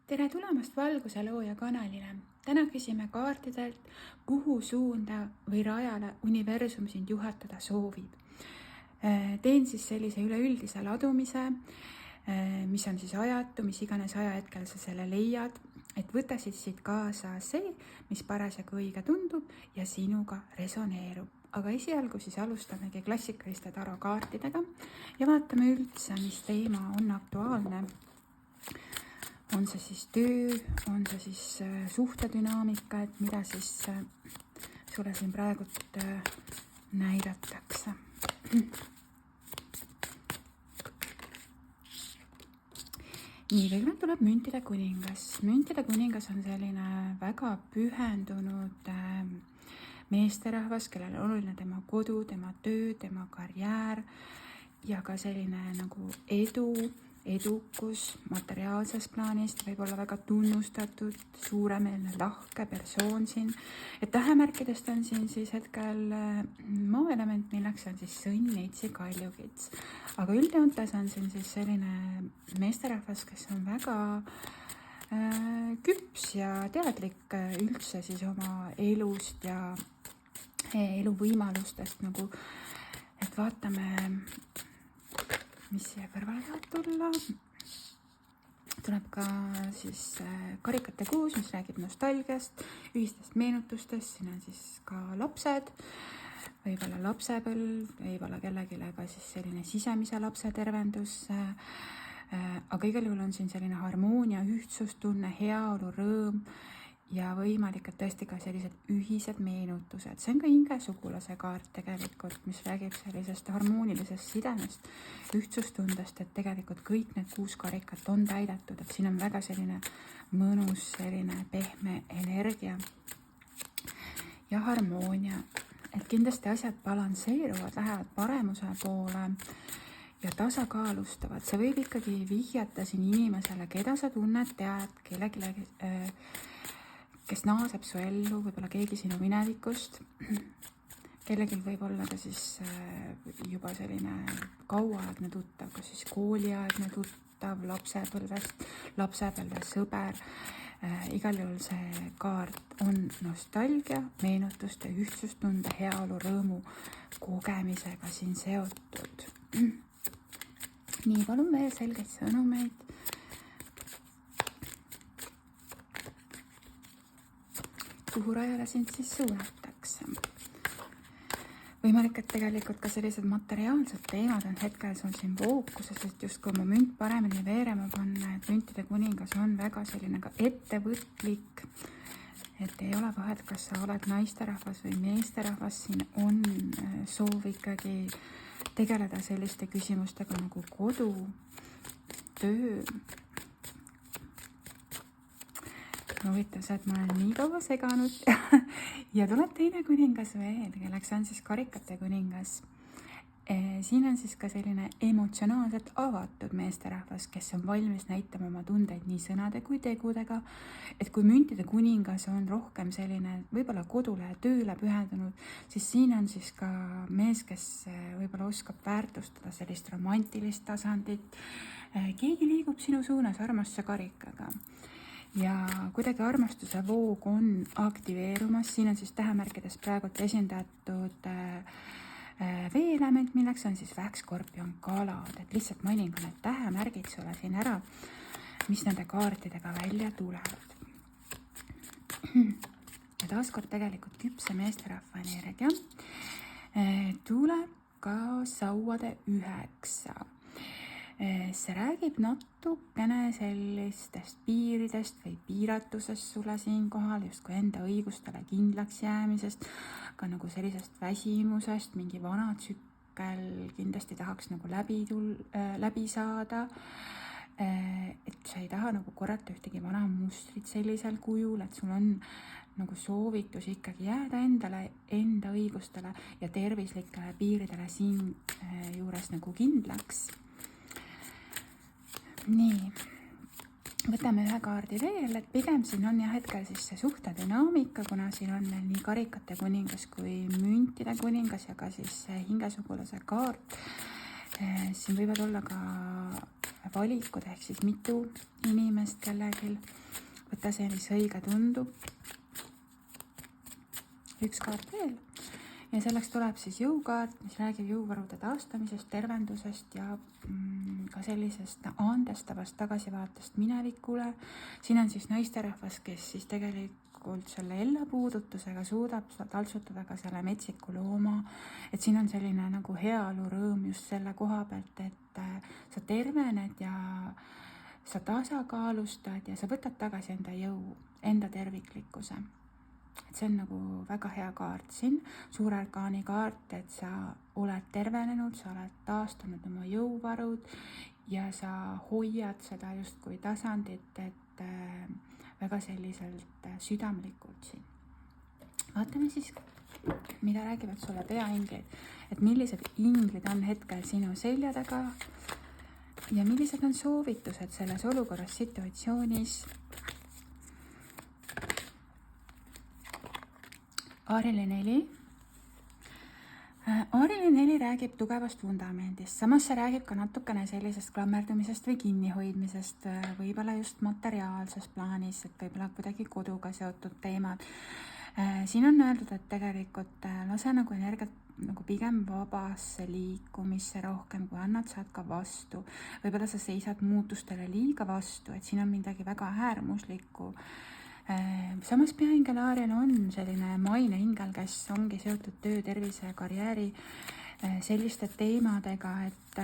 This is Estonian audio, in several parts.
Tere tulemast Valguse looja kanalile. Täna küsime kaartidelt, kuhu suunda või rajale universum sind juhatada soovib. Teen siis sellise üleüldise ladumise, mis on siis ajatu, mis iganes ajahetkel sa selle leiad, et võta siit kaasa see, mis parasjagu õige tundub ja sinuga resoneerub. Aga esialgu siis alustamegi klassikaliste tarokaartidega ja vaatame üldse, mis teema on aktuaalne. On see siis töö, on see siis suhtedünaamika, et mida siis sulle siin praegult näidatakse. Nii, kõigepealt tuleb müntide kuningas. Müntide kuningas on selline väga pühendunud meesterahvas, kellel on oluline tema kodu, tema töö, tema karjäär ja ka selline nagu edukus materiaalses plaanis, võib olla väga tunnustatud, suuremeelne, lahke persoon siin. Et tähemärkidest on siin siis hetkel maaelement, milleks on siis sõnn, neits ja kaljukits. Aga üldjoontes on siin siis selline meesterahvas, kes on väga küps ja teadlik üldse siis oma elust ja eluvõimalustest nagu, et vaatame, mis siia kõrvale saab tulla. Tuleb ka siis karikate kuus, mis räägib nostalgiast, ühistest meenutustest, siin on siis ka lapsed, võib-olla lapsepõlv, võib-olla kellelegi ka siis selline sisemise lapse tervendus, aga igal juhul on siin selline harmoonia, ühtsustunne, heaolu, rõõm ja võimalik, et tõesti ka sellised ühised meenutused. See on ka hingesugulase kaart tegelikult, mis räägib sellisest harmoonilisest sidemest, ühtsustundest, et tegelikult kõik need 6 karikat on täidetud, et siin on väga selline mõnus, selline pehme energia ja harmoonia, et kindlasti asjad balansseeruvad, lähevad paremuse poole ja tasakaalustavad. See võib ikkagi vihjata siin inimesele, keda sa tunned, tead, kellelegi kes naaseb su ellu, võib-olla keegi sinu minevikust, kellelgi võib olla ka siis juba selline kauaaegne tuttav, kas siis kooliaegne tuttav, lapsepõlve sõber. Igal juhul see kaart on nostalgia, meenutuste, ühtsustunde, heaolu, rõõmu kogemisega siin seotud. Nii, palun veel selgeid sõnumeid. Kuhu rajale sind siis suunatakse. Võimalik, et tegelikult ka sellised materiaalsed teemad on hetkel sul siin fookuses, et just kui oma münt paremini veerema panna, et müntide kuningas on väga selline ka ettevõtlik, et ei ole vahet, kas sa oled naisterahvas või meesterahvas, siin on soov ikkagi tegeleda selliste küsimustega nagu kodu, töö. Huvitav see, et ma olen nii kaua seganud ja tuleb teine kuningas veel, kelleks on siis karikate kuningas. Siin on siis ka selline emotsionaalselt avatud meesterahvas, kes on valmis näitama oma tundeid nii sõnade kui tegudega. Et kui müntide kuningas on rohkem selline võib-olla kodule ja tööle pühendunud, siis siin on siis ka mees, kes võib-olla oskab väärtustada sellist romantilist tasandit. Keegi liigub sinu suunas armastuse karikaga. Ja kuidagi armastuse voog on aktiveerumas, siin on siis tähemärkides praegult esindatud veeelement, milleks on siis vähk, skorpion, kalad, et lihtsalt mainin ka need tähemärgid sulle siin ära, mis nende kaartidega välja tulevad. Ja taaskord tegelikult küpse meesterahva energia tuleb ka sauade 9. See räägib natukene sellistest piiridest või piiratusest sulle siinkohal, justkui enda õigustele kindlaks jäämisest, ka nagu sellisest väsimusest, mingi vana tsükkel kindlasti tahaks nagu läbi saada, et sa ei taha nagu korrata ühtegi vana mustrit sellisel kujul, et sul on nagu soovitus ikkagi jääda endale, enda õigustele ja tervislikele piiridele siin juures nagu kindlaks. Nii, võtame ühe kaardi veel, et pigem siin on ja hetkel siis see suhtedünaamika, kuna siin on meil nii karikate kuningas kui müntide kuningas ja ka siis hingesugulase kaart. Siin võivad olla ka valikud ehk siis mitu inimest kellelgi. Võta see, mis õige tundub. Üks kaart veel. Ja selleks tuleb siis jõukaart, mis räägib jõuvarude taastamisest, tervendusest ja ka sellisest andestavast tagasivaatest minevikule. Siin on siis naisterahvas, kes siis tegelikult selle ellepuudutusega suudab taltsutada ka selle metsiku looma. Et siin on selline nagu heaolu rõõm just selle koha pealt, et sa tervened ja sa tasakaalustad ja sa võtad tagasi enda jõu, enda terviklikkuse. Et see on nagu väga hea kaart siin, suure arkaani kaart, et sa oled tervenenud, sa oled taastanud oma jõuvarud ja sa hoiad seda justkui tasandit, et väga selliselt südamlikult siin. Vaatame siis, mida räägivad sulle peainglid, et millised inglid on hetkel sinu selja taga ja millised on soovitused selles olukorras, situatsioonis. Aarili 4. Aarili 4 räägib tugevast vundamendist, samas see räägib ka natukene sellisest klammerdumisest või kinnihoidmisest, võib-olla just materiaalses plaanis, et võib-olla kuidagi koduga seotud teemad. Siin on öeldud, et tegelikult lase nagu energiat nagu pigem vabasse liikumisse rohkem, kui annad, saad ka vastu. Võib-olla sa seisad muutustele liiga vastu, et siin on midagi väga äärmuslikku. Samas peaingel Aaril on selline maineingel, kes ongi seotud töö, tervise ja karjääri selliste teemadega, et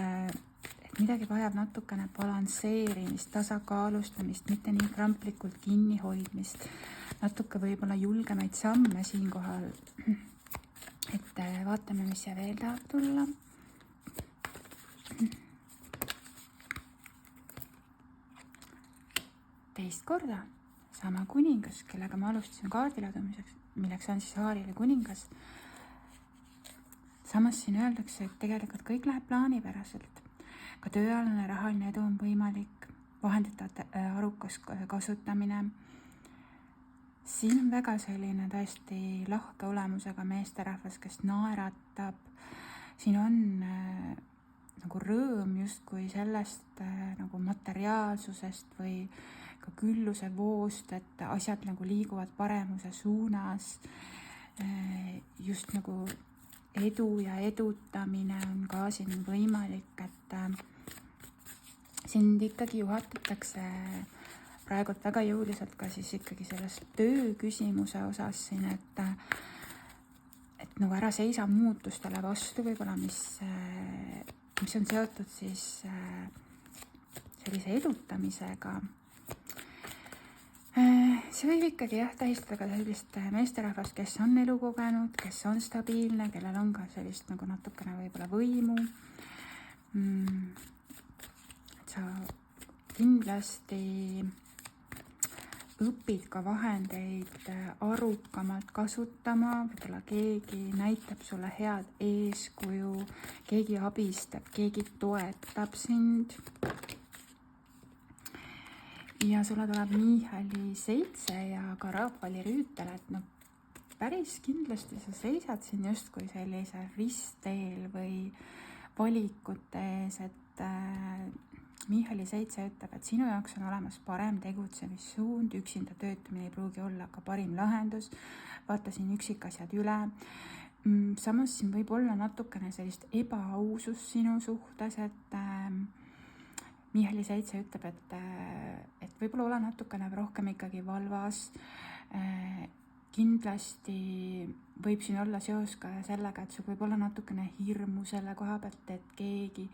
midagi vajab natukene balansseerimist, tasakaalustamist, mitte nii kramplikult kinnihoidmist, natuke võib-olla julgemaid samme siinkohal. Et vaatame, mis see veel tahab tulla. Teist korda. Sama kuningas, kellega ma alustasin kaardiladumiseks, milleks on siis Aarili kuningas. Samas siin öeldakse, et tegelikult kõik läheb plaanipäraselt. Ka tööalane rahaline edu on võimalik, vahendite arukas kasutamine. Siin on väga selline tõesti lahke olemusega meesterahvas, kes naeratab. Siin on nagu rõõm justkui sellest nagu materiaalsusest või ka külluse voost, et asjad nagu liiguvad paremuse suunas. Just nagu edu ja edutamine on ka siin võimalik, et sind ikkagi juhatatakse praegult väga jõuliselt ka siis ikkagi sellest töö küsimuse osas siin, et nagu ära seisa muutustele vastu võib-olla, mis on seotud siis sellise edutamisega. See võib ikkagi tähistada ka sellist meesterahvast, kes on elu kogenud, kes on stabiilne, kellel on ka sellist nagu natukene võib-olla võimu. Sa kindlasti õpid ka vahendeid arukamalt kasutama, võib-olla keegi näitab sulle head eeskuju, keegi abistab, keegi toetab sind. Ja sulle tuleb Michali 7 ja ka Raapali rüütel, et päris kindlasti sa seisad siin justkui sellise ristteel või valikute ees, et Michali 7 ütleb, et sinu jaoks on olemas parem tegutsemissuund, üksinda töötamine ei pruugi olla ka parim lahendus, vaata siin üksikasjad üle. Samas siin võib olla natukene sellist ebaausust sinu suhtes, et Michali 7 ütleb, et võib-olla ole natukene rohkem ikkagi valvas. Kindlasti võib siin olla seos ka sellega, et sul võib olla natukene hirmu selle koha pealt, et keegi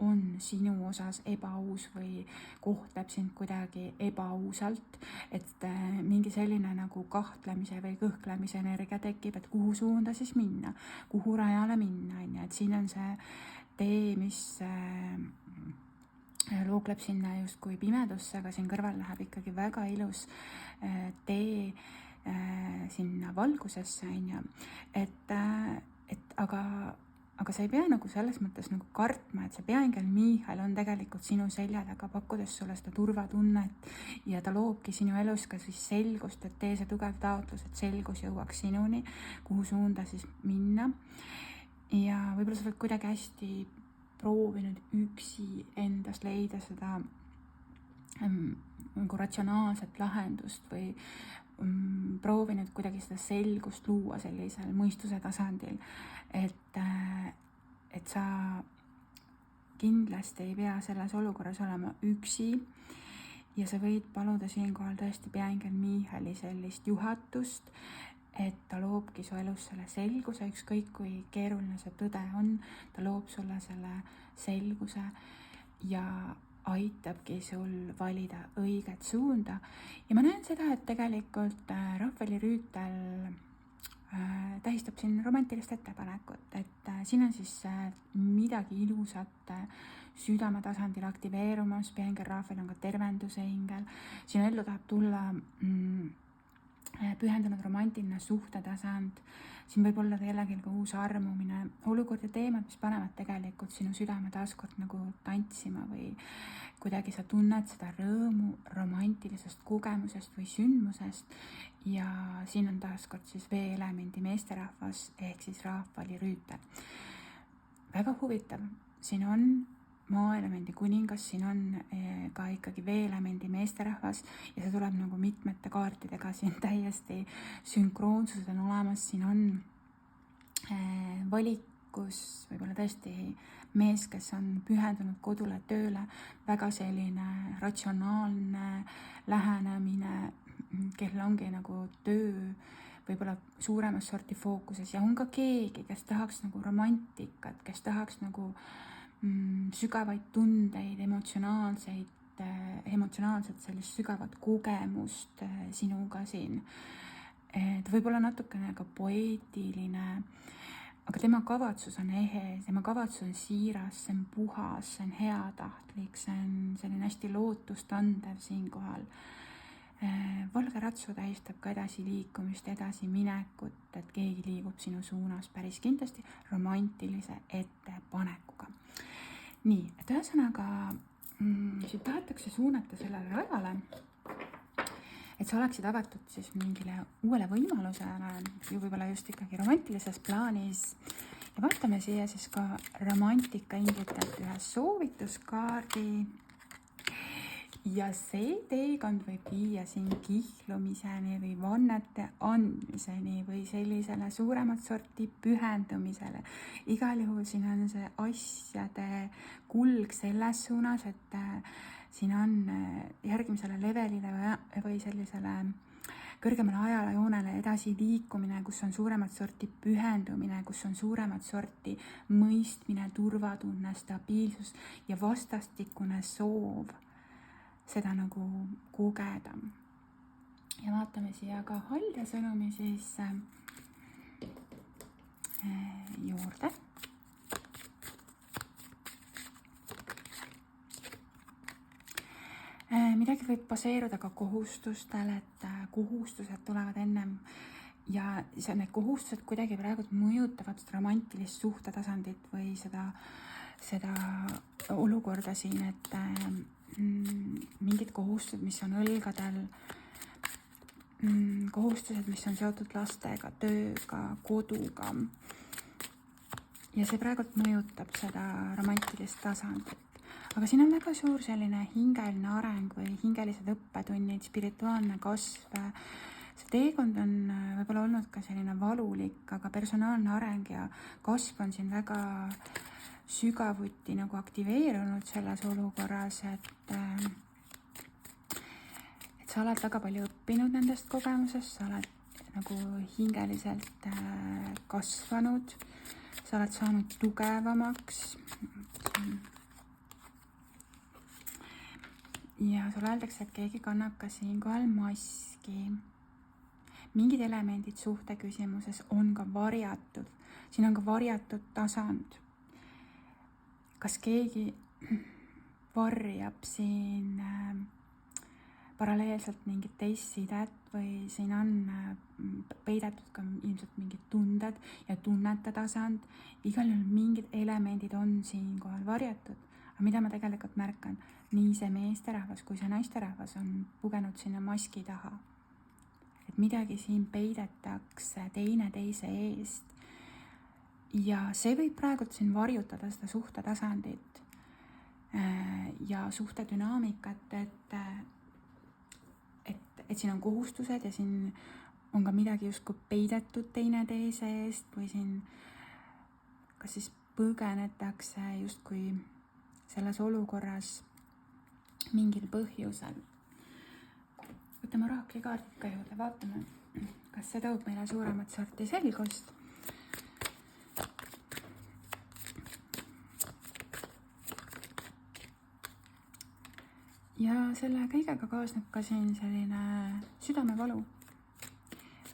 on sinu osas ebaaus või kohtleb sind kuidagi ebaausalt, et mingi selline nagu kahtlemise või kõhklemise energia tekib, et kuhu suunda siis minna, kuhu rajale minna, et siin on see tee, mis lookleb sinna justkui pimedusse, aga siin kõrval läheb ikkagi väga ilus tee sinna valgusesse, aga sa ei pea nagu selles mõttes nagu kartma, et see peaingel Michal on tegelikult sinu selja taga, pakkudes sulle seda turvatunnet ja ta loobki sinu elus ka siis selgust, et tee see tugev taotlus, et selgus jõuaks sinuni, kuhu suunda siis minna. Ja võib-olla sa oled kuidagi hästi proovinud üksi endas leida seda nagu ratsionaalset lahendust või proovinud kuidagi seda selgust luua sellisel mõistuse tasandil, et sa kindlasti ei pea selles olukorras olema üksi ja sa võid paluda siinkohal tõesti peaingel Miichali sellist juhatust, et ta loobki su elus selle selguse, ükskõik kui keeruline see tõde on, ta loob sulle selle selguse ja aitabki sul valida õiget suunda. Ja ma näen seda, et tegelikult Rahveli rüütel tähistab siin romantilist ettepanekut, et siin on siis midagi ilusat südame tasandil aktiveerumas, peaingel Rahvel on ka tervenduse ingel, sinu ellu tahab tulla pühendunud romantiline suhtetasand, siin võib olla kellelgi ka uus armumine, olukord ja teemad, mis panevad tegelikult sinu südame taaskord nagu tantsima või kuidagi sa tunned seda rõõmu romantilisest kogemusest või sündmusest ja siin on taaskord siis veeelemendi meesterahvas ehk siis Rahvali rüütel. Väga huvitav, siin on maaelemendi kuningas, siin on ka ikkagi veeelemendi meesterahvas ja see tuleb nagu mitmete kaartidega, siin täiesti sünkroonsused on olemas, siin on valikus võib-olla tõesti mees, kes on pühendunud kodule, tööle, väga selline ratsionaalne lähenemine, kellel ongi nagu töö võib-olla suuremas sorti fookuses ja on ka keegi, kes tahaks nagu romantikat, kes tahaks nagu sügavaid tundeid, emotsionaalselt sellist sügavat kogemust sinuga siin. Ta võib olla natukene ka poeetiline, aga tema kavatsus on ehe, tema kavatsus on siiras, see on puhas, see on heatahtlik, see on selline hästi lootustandev siinkohal. Valge ratsu tähistab ka edasiliikumist, edasiminekut, et keegi liigub sinu suunas päris kindlasti romantilise ettepanekuga. Nii, et ühesõnaga siin tahetakse suunata sellele rajale, et sa oleksid avatud siis mingile uuele võimalusele ju võib-olla just ikkagi romantilises plaanis ja vaatame siia siis ka romantika inglitelt ühe soovituskaardi ja see teekond võib viia siin kihlumiseni või vannete andmiseni või sellisele suuremat sorti pühendumisele. Igal juhul siin on see asjade kulg selles suunas, et siin on järgmisele levelile või sellisele kõrgemale ajalajoonele edasi liikumine, kus on suuremat sorti pühendumine, kus on suuremat sorti mõistmine, turvatunne, stabiilsus ja vastastikune soov seda nagu kogeda. Ja vaatame siia ka halja sõnumi siis juurde. Midagi võib baseeruda ka kohustustel, et kohustused tulevad ennem ja need kohustused kuidagi praegu mõjutavad seda romantilist suhtetasandit või seda olukorda siin, et mingid kohustused, mis on õlgadel, kohustused, mis on seotud lastega, tööga, koduga. Ja see praegult mõjutab seda romantilist tasandit. Aga siin on väga suur selline hingeline areng või hingelised õppetunnid, spirituaalne kasv. See teekond on võib-olla olnud ka selline valulik, aga personaalne areng ja kasv on siin väga sügavuti nagu aktiveerunud selles olukorras, et sa oled väga palju õppinud nendest kogemusest, sa oled nagu hingeliselt kasvanud, sa oled saanud tugevamaks ja sulle öeldakse, et keegi kannab ka siinkohal maski. Mingid elemendid suhte küsimuses on ka varjatud, siin on ka varjatud tasand. Kas keegi varjab siin paralleelselt mingit teist sidet või siin on peidetud ka ilmselt mingid tunded ja tunnete tasand. Igal juhul mingid elemendid on siinkohal varjatud, aga mida ma tegelikult märkan, nii see meesterahvas kui see naisterahvas on pugenud sinna maski taha. Et midagi siin peidetakse teineteise eest. ja see võib praegult siin varjutada seda suhtetasandit ja suhtedünaamikat, et siin on kohustused ja siin on ka midagi justkui peidetud teineteise eest või siin kas siis põgenetakse justkui selles olukorras mingil põhjusel. Võtame oraakli kaardid ka juurde, vaatame, kas see toob meile suuremat sorti selgust. Ja selle kõigega kaasneb ka siin selline südamevalu,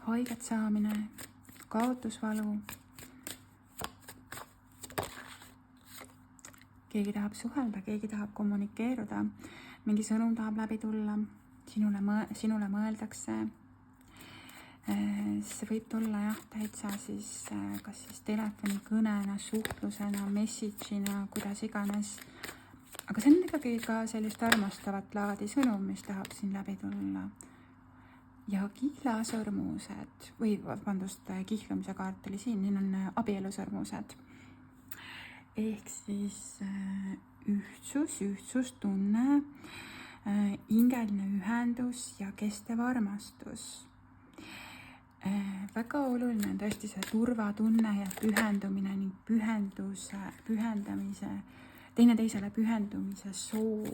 haiget saamine, kaotusvalu. Keegi tahab suhelda, keegi tahab kommunikeeruda, mingi sõnum tahab läbi tulla, sinule mõeldakse. See võib tulla jah, täitsa siis kas siis telefonikõnena, suhtlusena, message'ina, kuidas iganes. Aga see on ikkagi ka sellist armastavat laadi sõnum, mis tahab siin läbi tulla. Ja kihlasõrmused, või vabandust, kihlumise kaart oli siin on abielusõrmused. Ehk siis ühtsustunne, hingeline ühendus ja kestev armastus. Väga oluline on tõesti see turvatunne ja pühendumine ning pühendamise, teineteisele pühendumise soov.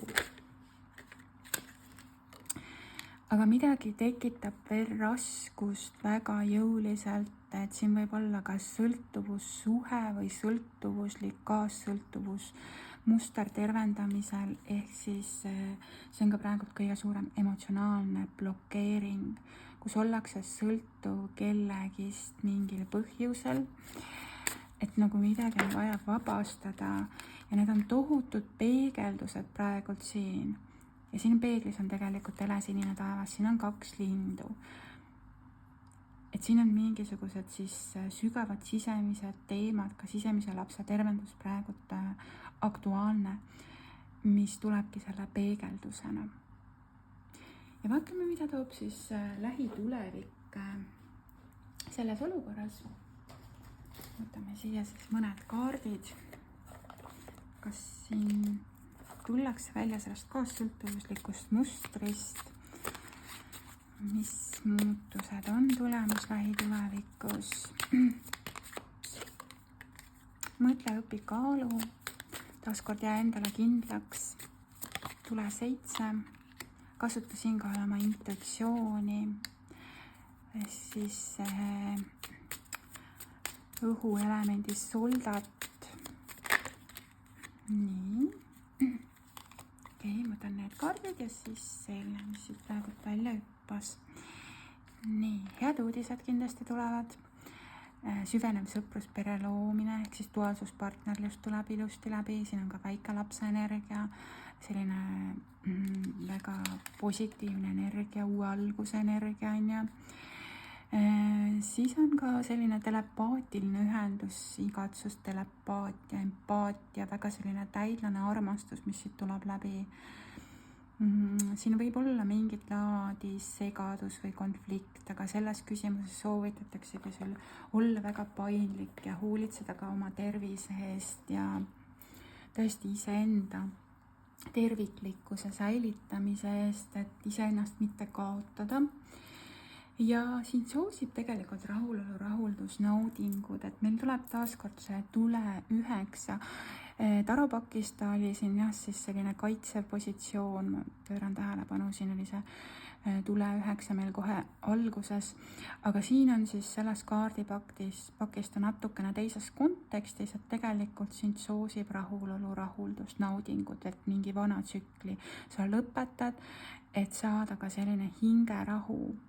Aga midagi tekitab veel raskust väga jõuliselt, et siin võib olla ka sõltuvussuhe või sõltuvuslik kaassõltuvus muster tervendamisel, ehk siis see on ka praegu kõige suurem emotsionaalne blokeering, kus ollakse sõltuv kellegist mingil põhjusel, et nagu midagi on vaja vabastada ja need on tohutud peegeldused praegult siin. Ja siin peeglis on tegelikult telesinine taevas, siin on 2 lindu. Et siin on mingisugused siis sügavad sisemised teemad, ka sisemise lapse tervendus praegult aktuaalne, mis tulebki selle peegeldusena. Ja vaatame, mida toob siis lähitulevik selles olukorras. Võtame siia siis mõned kaardid. Kas siin tullakse välja sellest kaassõltuvuslikust mustrist, mis muutused on tulemas lähitulevikus. Mõtle, õpi, kaalu, taaskord jää endale kindlaks, tule 7, kasuta siinkohal oma intuitsiooni, siis õhuelemendis soldat. Nii. Okei, ma võtan need kaardid ja siis selline, mis siit praegu välja hüppas. Nii, head uudised kindlasti tulevad. Süvenev sõprus, pere loomine, ehk siis duaalsuspartnerlus tuleb ilusti läbi. Siin on ka väike lapse energia, selline väga positiivne energia, uue alguse energia. Siis on ka selline telepaatiline ühendus, igatsus, telepaatia, empaatia, väga selline täidlane armastus, mis siit tuleb läbi. Siin võib olla mingit laadi segadus või konflikt, aga selles küsimuses soovitataksegi sul olla väga paindlik ja hoolitseda ka oma tervise eest ja tõesti iseenda terviklikkuse säilitamise eest, et iseennast mitte kaotada. Ja siin soosib tegelikult rahulolu, rahuldus, naudingud, et meil tuleb taaskord see tule 9. Taropakis ta oli siin jah, siis selline kaitsev positsioon, ma pööran tähelepanu, siin oli see tule 9 meil kohe alguses, aga siin on siis selles kaardipakis ta natukene teises kontekstis, et tegelikult sind soosib rahulolu, rahuldus, naudingud, et mingi vana tsükli sa lõpetad, et saada ka selline hingerahu.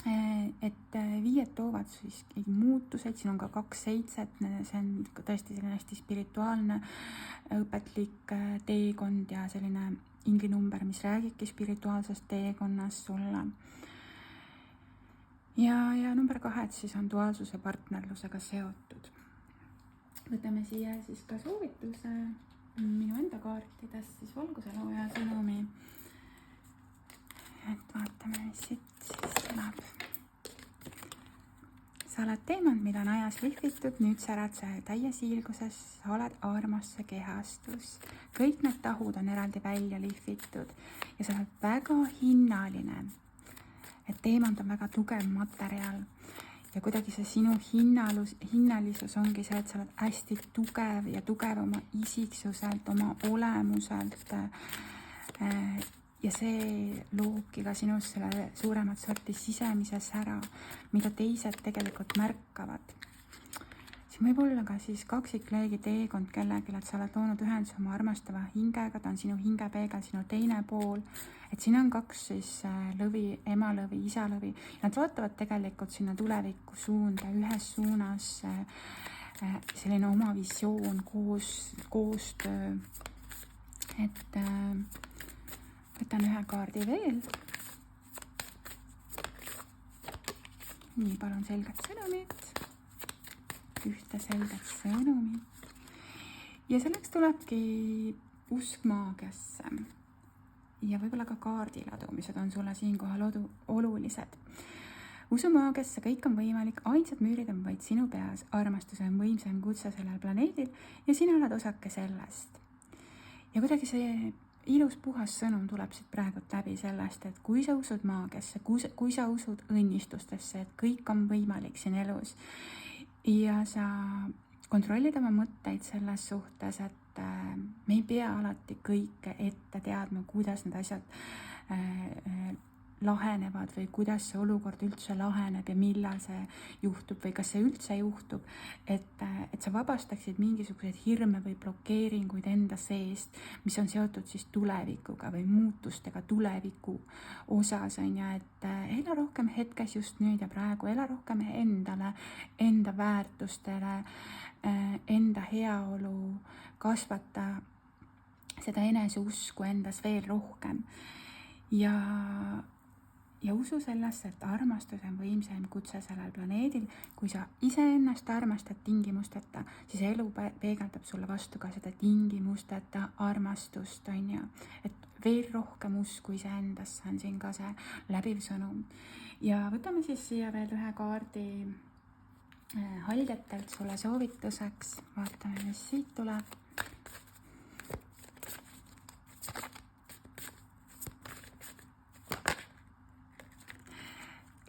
Et 5 toovad siis muutused, siin on ka 2 7, see on tõesti selline hästi spirituaalne õpetlik teekond ja selline inglinumber, mis räägibki spirituaalsest teekonnast sulle. Ja number 2 siis on duaalsuse partnerlusega seotud. Võtame siia siis ka soovituse minu enda kaartidest, siis valguselooja sõnumi. Et vaatame, mis siit siis tuleb. sa oled teemant, mida on ajas lihvitud, nüüd särad sa täies hiilguses, sa oled armastuse kehastus. Kõik need tahud on eraldi välja lihvitud ja sa oled väga hinnaline. Et teemant on väga tugev materjal ja kuidagi see sinu hinnalisus ongi see, et sa oled hästi tugev ja tugev oma isiksuselt, oma olemuselt. Ja see loobki ka sinust selle suuremat sorti sisemise sära, mida teised tegelikult märkavad. Siin võib olla ka siis kaksikleegi teekond kellegile, et sa oled loonud ühenduse oma armastava hingega, ta on sinu hingepeegel, sinu teine pool. Et siin on kaks siis lõvi, emalõvi, isalõvi. Nad vaatavad tegelikult sinna tuleviku suunda, ühes suunas selline oma visioon, koostöö. Et võtan ühe kaardi veel. Nii, palun selget sõnumit. Ühte selget sõnumit. Ja selleks tulebki usk maagiasse. Ja võib-olla ka kaardiladumised on sulle siinkohal olulised. Usu maagiasse, kõik on võimalik, ainsad müürid on vaid sinu peas, armastus on võimsam kutse sellel planeedil ja sina oled osake sellest. Ja kuidagi see ilus puhas sõnum tuleb siit praegult läbi sellest, et kui sa usud maagiasse, kui sa usud õnnistustesse, et kõik on võimalik siin elus ja sa kontrollid oma mõtteid selles suhtes, et me ei pea alati kõike ette teadma, kuidas need asjad lahenevad või kuidas see olukord üldse laheneb ja millal see juhtub või kas see üldse juhtub, et sa vabastaksid mingisuguseid hirme või blokeeringuid enda seest, mis on seotud siis tulevikuga või muutustega tuleviku osas, on ju, et ela rohkem hetkes just nüüd ja praegu, ela rohkem endale, enda väärtustele, enda heaolu, kasvata seda eneseusku endas veel rohkem ja usu sellesse, et armastus on võimsaim kutse sellel planeedil. Kui sa iseennast armastad tingimusteta, siis elu peegeldab sulle vastu ka seda tingimusteta armastust, on ju. Et veel rohkem usku iseendasse on siin ka see läbiv sõnum. Ja võtame siis siia veel ühe kaardi halgetelt sulle soovituseks. Vaatame, mis siit tuleb.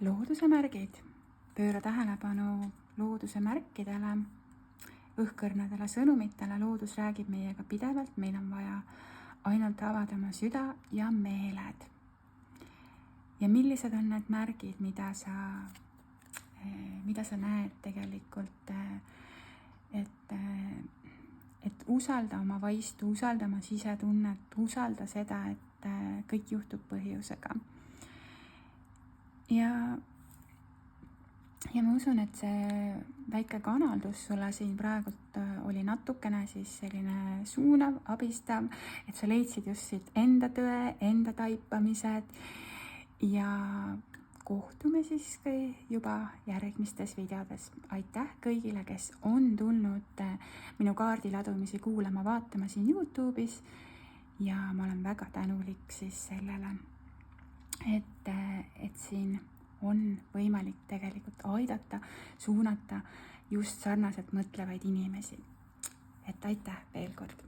Looduse märgid. Pööra tähelepanu looduse märkidele, õhkõrnadele sõnumitele. Loodus räägib meiega pidevalt, meil on vaja ainult avada oma süda ja meeled. Ja millised on need märgid, mida sa näed tegelikult, et usalda oma vaistu, usalda oma sisetunnet, usalda seda, et kõik juhtub põhjusega. Ja ma usun, et see väike kanaldus sulle siin praegult oli natukene siis selline suunav, abistav, et sa leidsid just siit enda tõe, enda taipamised ja kohtume siis juba järgmistes videodes. Aitäh kõigile, kes on tulnud minu kaardiladumisi kuulama, vaatama siin YouTube'is ja ma olen väga tänulik siis sellele, et siin on võimalik tegelikult aidata, suunata just sarnaselt mõtlevaid inimesi. Et aitäh veel kord!